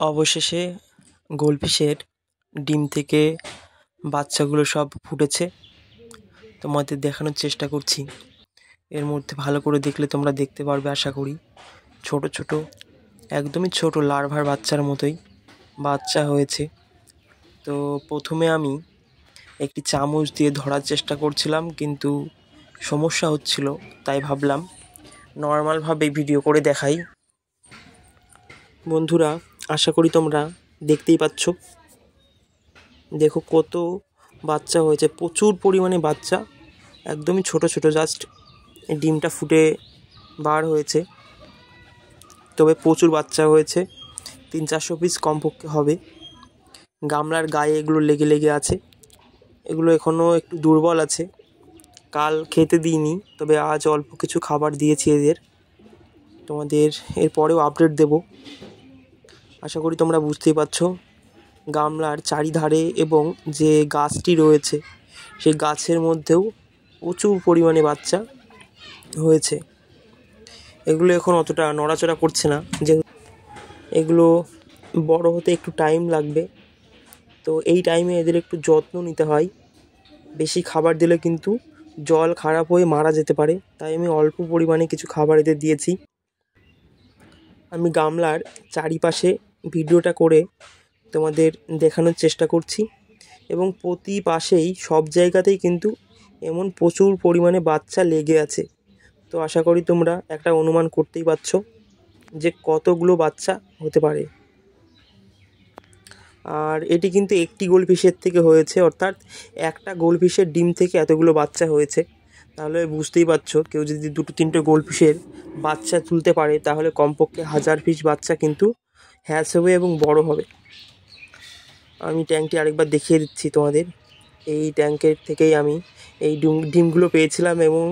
অবশেষে গোল্ডফিশের ডিম থেকে বাচ্চাগুলো সব ফুটেছে। তোমাদের দেখানোর চেষ্টা করছি। এর মধ্যে ভালো করে দেখলে তোমরা দেখতে পারবে আশা করি। ছোট ছোট, একদমই ছোট লার্ভার বাচ্চার মতোই বাচ্চা হয়েছে। তো প্রথমে আমি একটি চামচ দিয়ে ধরার চেষ্টা করছিলাম, কিন্তু সমস্যা হচ্ছিল, তাই ভাবলাম নর্মালভাবে ভিডিও করে দেখাই। বন্ধুরা, আশা করি তোমরা দেখতেই পাচ্ছ। দেখো কত বাচ্চা হয়েছে, প্রচুর পরিমাণে বাচ্চা, একদমই ছোট ছোট, জাস্ট ডিমটা ফুটে বার হয়েছে। তবে প্রচুর বাচ্চা হয়েছে, 300-400 পিস কমপক্ষে হবে। গামলার গায়ে এগুলো লেগে লেগে আছে। এগুলো এখনও একটু দুর্বল আছে, কাল খেতে দিইনি, তবে আজ অল্প কিছু খাবার দিয়েছি এদের। তোমাদের এরপরেও আপডেট দেব। আশা করি তোমরা বুঝতেই পারছো। গামলার চারিধারে এবং যে গাছটি রয়েছে সেই গাছের মধ্যেও প্রচুর পরিমাণে বাচ্চা হয়েছে। এগুলো এখন অতটা নড়াচড়া করছে না, যেহেতু এগুলো বড় হতে একটু টাইম লাগবে। তো এই টাইমে এদের একটু যত্ন নিতে হয়। বেশি খাবার দিলে কিন্তু জল খারাপ হয়ে মারা যেতে পারে, তাই আমি অল্প পরিমাণে কিছু খাবার এদের দিয়েছি। আমি গামলার চারিপাশে ভিডিওটা করে তোমাদের দেখানোর চেষ্টা করছি, এবং প্রতি পাশেই সব জায়গাতেই কিন্তু এমন প্রচুর পরিমাণে বাচ্চা লেগে আছে। তো আশা করি তোমরা একটা অনুমান করতেই পারছো যে কতগুলো বাচ্চা হতে পারে। আর এটি কিন্তু একটি গোল্ডফিশের থেকে হয়েছে, অর্থাৎ একটা গোল্ডফিশের ডিম থেকে এতগুলো বাচ্চা হয়েছে। তাহলে বুঝতেই পারছো, কেউ যদি 2-3টে গোল্ডফিশের বাচ্চা তুলতে পারে, তাহলে কমপক্ষে 1000 পিস বাচ্চা কিন্তু হ্যাচ হবে এবং বড় হবে। আমি ট্যাঙ্কটি আরেকবার দেখিয়ে দিচ্ছি তোমাদের। এই ট্যাঙ্কের থেকেই আমি এই ডিমগুলো পেয়েছিলাম, এবং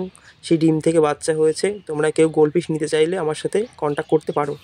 সেই ডিম থেকে বাচ্চা হয়েছে। তোমরা কেউ গোল্ডফিশ নিতে চাইলে আমার সাথে কন্ট্যাক্ট করতে পারো।